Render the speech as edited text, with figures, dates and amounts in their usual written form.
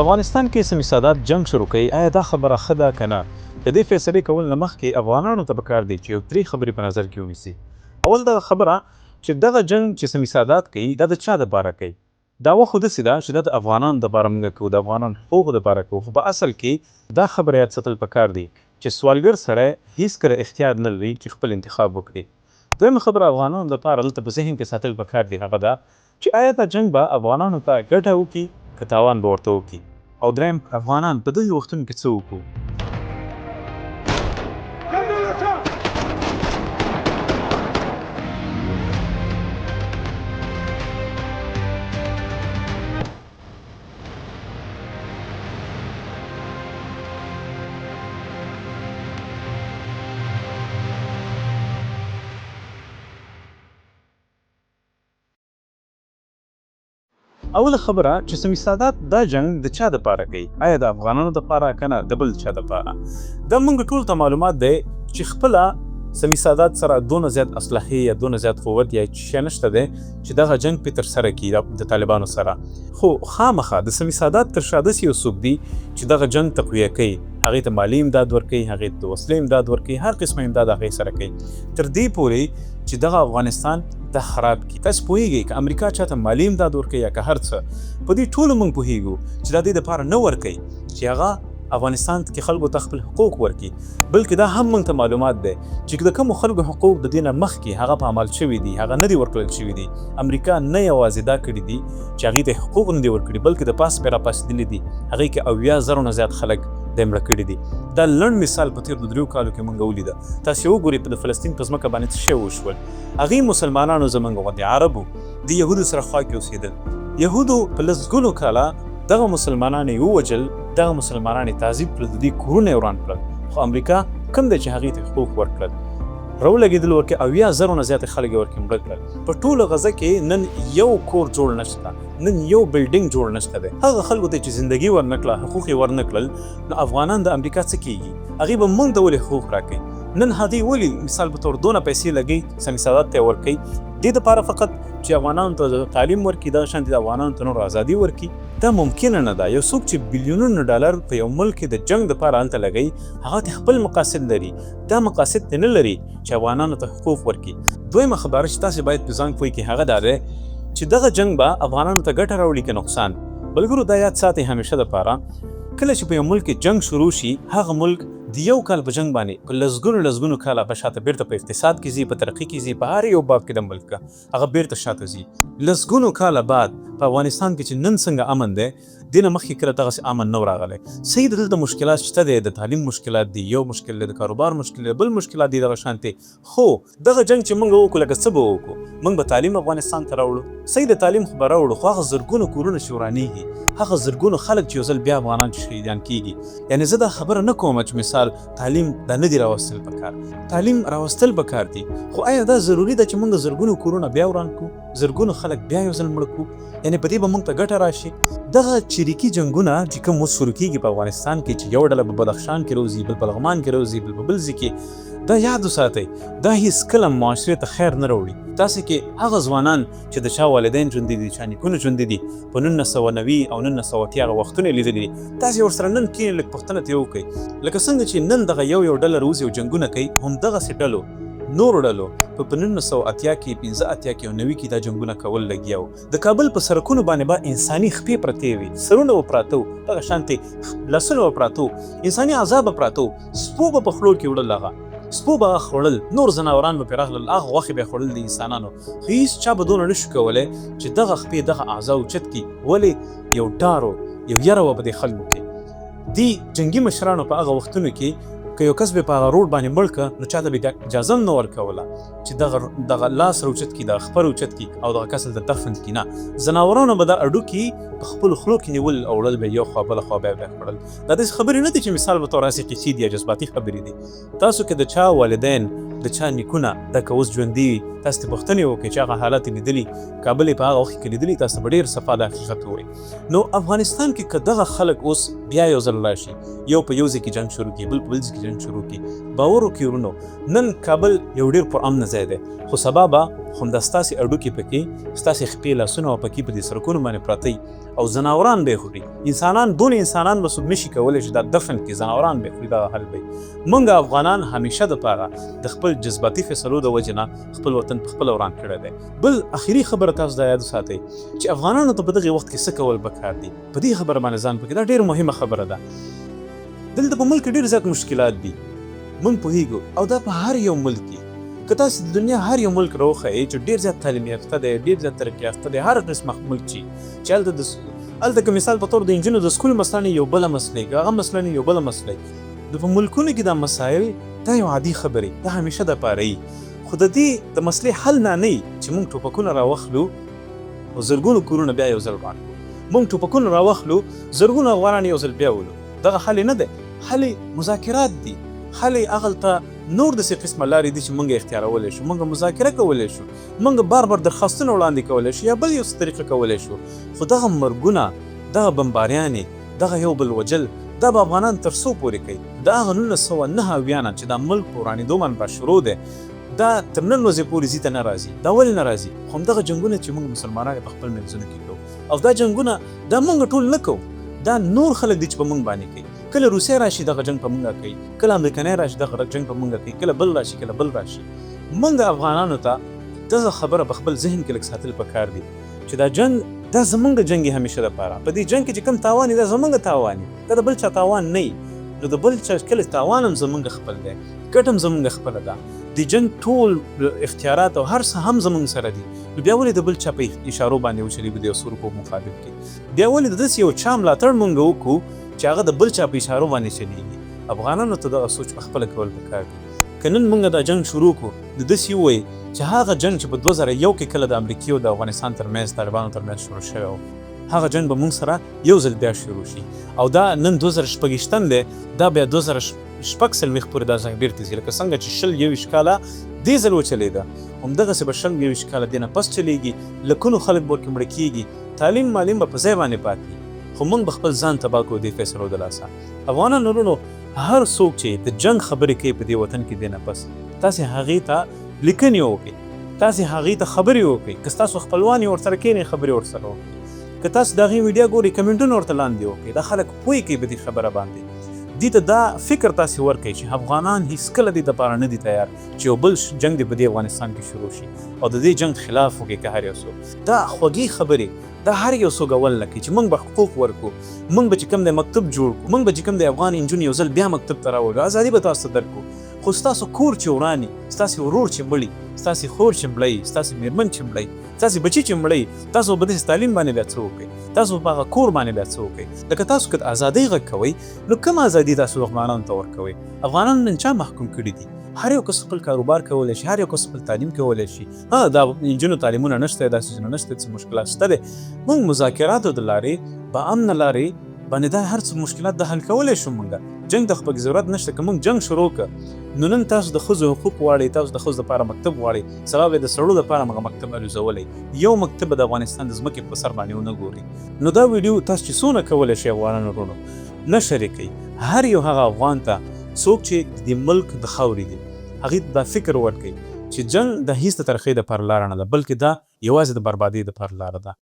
په افغانستان کې سیمه سادات جنگ شروع کوي. آیا دا خبره ښه ده که نه؟ د دې فیصلې کول نه مخکې افغانانو ته پکار دی چې یو درې خبرې په نظر کې ونیسي. اول دغه خبره چې دغه جنگ چې سیمه سادات کوي دا د چا دپاره کوي؟ دعوه خو داسې ده چې دا د افغانانو دپاره موږ کوو، د افغانانو حقوقو دپاره کوو، خو په اصل کې دا خبره یاد ساتل پکار دی چې سوالګر سړی هېڅکله اختیار نه لري چې خپل انتخاب وکړي. دویمه خبره افغانانو دپاره دلته په ذهن کې ساتل پکار دی هغه ده چې آیا دا جنگ به افغانانو ته ګټه وکړي که تاوان به ورته وکړي. او دریم افغانان په دغه وختونو کې څه وکړو؟ اوله خبره چې سیمه سادات دا جنگ د چا دپاره کوي؟ آیا د افغانانو دپاره که نه د بل چا دپاره؟ دا موږ ټولو ته معلومات دی چې خپله سیمه سادات سره دونه زیات اسلحې یا دونه زیات قوت یا شی نشته دی چې دغه جنگ پې ترسره کړي د طالبانو سره. خو خامخا د سیمه سادات تر شا داسې یو څوک دی چې دغه جنگ تقویه کوي، هغې ته مالي امداد ورکوي، هغې ته د وسلې امداد ورکوي، هر قسمه امداد هغې سره کوي تر دې پورې چې دغه افغانستان دا خراب کړي. تاسو پوهیږئ که امریکا چاته مالي امداد ورکوي یا که هر څه، په دې ټولو موږ پوهیږو چې دا دې دپاره نه ورکوي چې هغه افغانستان کې خلکو ته خپل حقوق ورکړي، بلکې دا هم موږ ته معلومات دی چې د کومو خلکو حقوق د دې نه مخکې هغه په عمل شوي دي، هغه نه دي ورکړل شوي دي. امریکا نه یوازې دا کړي دي چې هغې ته حقوق نه دي ورکړي، بلکې د پاس پې راپاڅېدلي دي، هغې کې 70,000 نه زیات خلک د مړه کړي دي. دا لنډ مثال په تېرو 3 کالو کې موږ ولیده. تاسو وګورئ د فلسطین په ځمکه باندې څه شی وشول. هغې مسلمانانو زموږ غوندې عربو د یهودو سره خوا کې اوسېدل. یهودو په لسګونو کاله دغه مسلمانان یې ووجل، دغه مسلمانان یې تعذیب کړل، د دوی کورونه یې وران کړل. خو امریکا کوم دی چې هغې ته حقوق ورکړل؟ راولګېدل ورکې 70,000 نه زیاتې خلک یې ورکې مړه کړل. په ټوله غزه کې نن یو کور جوړ نشته، نن یو بلډینګ جوړ نشته دی. هغه خلکو ته چې زندګي ورنکړه، حقوق یې ورنکړل، نو افغانان د امریکا څه کېږي؟ هغې به موږ ته ولې حقوق راکوي؟ نن هغې ولې مثال په تور دونه پیسې لګوي سیمه سادات ته یې ورکوي دې دپاره فقط چې افغانانو ته تعلیم ورکړي، دغه شانتې د افغانانو ته نور ازادي ورکړي؟ دا ممکنه نه ده. یو څوک چې بلیونونه ډالر په یو ملک کې د جنګ دپاره هلته لګوي، هغه ته خپل مقاصد لري، دا مقاصد ته نه لري چې افغانانو ته حقوق ورکړي. دویمه خبره چې تاسې باید په ځان پوه کړئ هغه دا دی چې دغه جنګ به افغانانو ته ګټه راوړي که نقصان. ملګرو دا یاد ساتئ همیشه دپاره، کله چې په یو ملک کې جنګ شروع شي، هغه ملک د یو کال په جنګ باندې په لسګونو کاله به شاته بیرته په اقتصاد کې ځي، په ترقي کې ځي، په هر یو باب کې د ملک هغه بیرته شاته ځي. لسګونو کاله بعد په افغانستان کې چې نن څنګه امن دی، دې نه مخکې کله دغسې امن نه و راغلی. صحیح دلته مشکلات شته دی، د تعلیم مشکلات دی، یو مشکل دی، د کاروبار مشکل دی، بل مشکلات دي دغه شانتې. خو دغه جنګ چې موږ وکړو لکه څه به وکړو؟ موږ به تعلیم افغانستان ته راوړو، صحیح د تعلیم خو به راوړو، خو هغه زرګونو کورونه چې ورانېږي، هغه زرګونو خلک چې یو ځل بیا افغانان چې شهیدان کېږي. یعنې زه دا خبره نه کوم چې مثال تعلیم دا نه دي راوستل پکار، تعلیم راوستل پکار دي، خو آیا دا ضروري ده چې موږ زرګونو کورونه بیا وران کړو، زرګونو خلک بیا یو ځل مړه کړو؟ یعنې په دې به موږ ته ګټه راشي؟ دغه چریکي جنګونه چې کوم اوس شروع کېږي په افغانستان کې، چې یو ډله په بدخشان کې روزي، بل په لغمان کې روزي، بل په بل ځای کې، دا یاد وساتئ دا هېڅکله معاشرې ته خیر نه راوړي. تاسې کې هغه ځوانان چې د چا والدین ژوندي دي، چا نیکونه ژوندي دي، په 1990 او 1980 هغه وختونه یې لیدلي دي، تاسې ورسره نن کښېنئ لږ پوښتنه ترې وکړئ. لکه څنګه چې نن دغه یو ډله روزي او جنګونه کوي، همدغسې ډلو نورو ډلو په 1980 کې، 85 کې او 90 کې دا جنګونه کول لګیا وو. د کابل په سړکونو باندې به انساني خپې پرتې وي، سرونه به پراته وو، دغه شانتې لاسونه به پراته وو، انساني اعضا به پراته وو، سپو به په خولو کې وړل، هغه سپو به خوړل، نور ځناوران به پرې راغلل، هغه غوښې به یې خوړل د انسانانو. خو هېڅ چا به دونه نه شو کولی چې دغه خپې دغه اعضا اوچت کړي. ولې؟ یو ډار و، یو یره وه په دې خلکو کې. دې جنګي مشرانو په هغه وختونو کې که یو کس به په هغه روډ باندې مړ که، نو چاته به اجازه هم نه ورکوله چې دغه لاس راوچت کړي، دغه خپه راوچت کړي او دغه کس هلته دفن کړي. نه، ځناورانو به دا اډوکي په خپلو خولو کې نیول او وړل به یو خوا بله خوا بیا به یې خوړل. دا داسې خبرې نه دي چې مثال په طور هسې قیسي دي یا جذباتي خبرې دي. تاسو که د چا والدین، د چا نیکونه دا که اوس ژوندي وي، تاسو ته پوښتنې وکړئ چې هغه حالات یې لیدلي، کابل یې په هغه وخت کې لیدلي، تاسو به ډېر صفا د حقیقت ووایي. نو افغانستان کې که دغه خلک اوس بیا یو ځل راشي، یو په یو ځای کې جنګ شروع کړي، بل په بل ځای کې جنګ شروع کړي، باور وکړئ ورونو، نن کابل یو ډېر پرامنه ځای دی، خو سبا به خو همدا ستاسې هډوکي پکې ستاسې خپې لاسونه او پکې په دې سړکونو باندې پراته او ځناوران به یې خوري. انسانان دونه انسانان به څوک نشي کولی چې دا دفن کړي، ځناوران به یې خوري. دغه حل به موږ افغانان همیشه دپاره د خپل جذباتي فیصلو د وجې نه خپل وطن په خپله وران کړی دی. بل اخري خبره تاسو دا یاد وساتئ چې افغانانو ته په دغې وخت کې څه کول پکار دي. په دې خبره باندې ځان پکې، دا ډېره مهمه خبره ده. دلته په ملک کې ډېر زیات مشکلات دي، موږ پوهېږو، او دا په هر یو ملک کې. که تاسو د دنیا هر یو ملک راوښیئ چې ډېر زیات تعلیم یافته دی، ډېر زیات ترقي یافته دی، هر قسمه ملک چې هلته که مثال په طور د نجونو د سکول مسله نه یو بله مسله وي، هغه مسله نه یو بله مسله وي. په ملکونو کې دا مسایل دا یو عادي خبرې، دا همیشه دپاره وي. خو د دې د مسلې حل نه نه چې موږ ټوپکونه راوخلو او زرګونو کورونه بیا یو ځل وران کړو. موږ ټوپکونه راوخلو، زرګونه افغانان یو ځل بیا ولو. دغه حل نه دی. حل مذاکرات دي. حل هغلته نور داسې قسمه لارې دي چې موږ اختیارولی شو. موږ مذاکره کولی شو، موږ بار بار درخواستونه وړاندې کولی شو، یا بل یو څه طریقه کولی شو. خو دغه مرګونه، دغه بمباریانې، دغه یو بل وجل، دا به افغانان تر څو پورې کوي؟ د هغه 1999 نه چې دا ملک په ورانېدو باندې را شروع دی، دا تر نن ورځې پورې ځي ته نه راځي. دا ولې نه راځي؟ خو همدغه جنګونه چې موږ مسلمانان په خپل منځونو کې کوو، او دا جنګونه دا موږ ټول نه کوو، دا نور خلک دي چې په موږ باندې کوي. کله روسیه راشي دغه جنګ په موږ کوي، کله امریکایان راشي دغه جنګ په موږ کوي، کله بل راشي کله بل راشي. موږ افغانانو ته دغه خبره په خپل ذهن کې لږ ساتل پکار دي چې دا جنګ دا زموږ جنګ یې همیشه دپاره. په دې جنګ کې چې کوم تاوان دا زموږ تاوان دا د بل چا تاوان نه. نو د بل چا کله تاوان هم زموږ خپل دی، ګټه هم زموږ خپله ده. د جنګ ټول اختیارات او هر څه هم زموږ سره دي. نو بیا ولې د بل چا په اشارو باندې وچلېږو د یو څو روپو مقابل کې؟ بیا ولې د داسې یو چا ملاتړ موږ وکړو چې هغه د بل چا په اشارو باندې چلېږي؟ افغانانو ته دغه سوچ په خپله کول پکار دي. که نن موږ دا جنګ شروع کړو، د داسې ووایي چې هغه جنګ چې په 2001 کې کله د امریکې او د افغانستان ترمنځ طالبانو ترمنځ شروع شوی و، هغه جنګ به موږ سره یو ځل بیا شروع شي. او دا نن 2026 دی، دا بیا 2026 پورې دا جنګ بېرته ځي. لکه څنګه چې 20 کاله دې ځل وچلېده، همدغسې به 20 کاله دې نه پس چلېږي. لکونو خلک به ورکې مړه کېږي، تعلیم معلم به په ځای باندې پاتې. خو موږ به خپل ځان تباه کړو دې فیصلو د لاسه. افغانان ورونو، هر څوک چې د جنګ خبرې کوي په دې وطن کې دې نه پس، تاسې هغې ته لیکنې وکړئ، تاسې هغې ته خبرې وکړئ. که ستاسو خپلوان یې ورسره کښېنئ، خبرې ورسره وکړئ. که تاسو د هغې ویډیو ګورئ، کمنټونه ورته لاندې وکړئ. دا خلک پوه کوي په دې خبره باندې. دې ته دا فکر تاسې ورکړئ چې افغانان هېڅکله دې دپاره نه دي تیار چې یو بل جنګ دې په دې افغانستان کې شروع شي او د دې جنګ خلاف وکړي. که هر یو څوک دا خوږې خبرې دا هر یو څوک اول نه کوي چې موږ به حقوق ورکړو، موږ به چې کوم دی مکتب جوړ کړو، موږ به چې کوم دی افغان نجونې یو ځل بیا مکتب ته راولو، ازادي به تاسو ته درکړو. خو ستاسو کور چې وراني، ستاسې ورور چې مړي، ستاسې خور چې مړی، ستاسې مېرمن چې مړی، ستاسې بچي چې مړی، تاسو په داسې تعلیم باندې بیا څه وکړئ؟ تاسو په هغه کور باندې بیا څه وکړئ؟ لکه تاسو که د ازادۍ غږ کوئ، نو کوم ازادي تاسو افغانانو ته ورکوئ؟ افغانان نن چا محکوم کړي دي؟ هر یو کس خپل کاروبار کولی شي، هر یو کس خپل تعلیم کولی شي. دا نجونو تعلیمونه نشته، داسې څیزونه نشته، څه مشکلات شته دی. موږ مذاکراتو د لارې، با امنه لارې باندې دا هر څه مشکلات د حل کولی شو. موږ جنګ ته خو پکې ضرورت نشته. که موږ جنګ شروع کړه، نو نن تاسو د ښځو حقوق غواړئ، تاسو د ښځو دپاره مکتب غواړئ، سبا به د سړو دپاره هغه مکتب الوزولی. یو مکتب به د افغانستان د ځمکې په سر باندې ونه ګوري. نو دا ویډیو تاسو چې څونه کولی شئ افغانان ورونو، نشر یې کوئ. هر یو هغه افغان ته څوک چې د ملک د خاورې دي، هغې ته دا فکر ورکړئ چې جنګ د هېڅ د ترقۍ دپاره لاره نه ده، بلکې دا یوازې د بربادۍ دپاره لاره ده.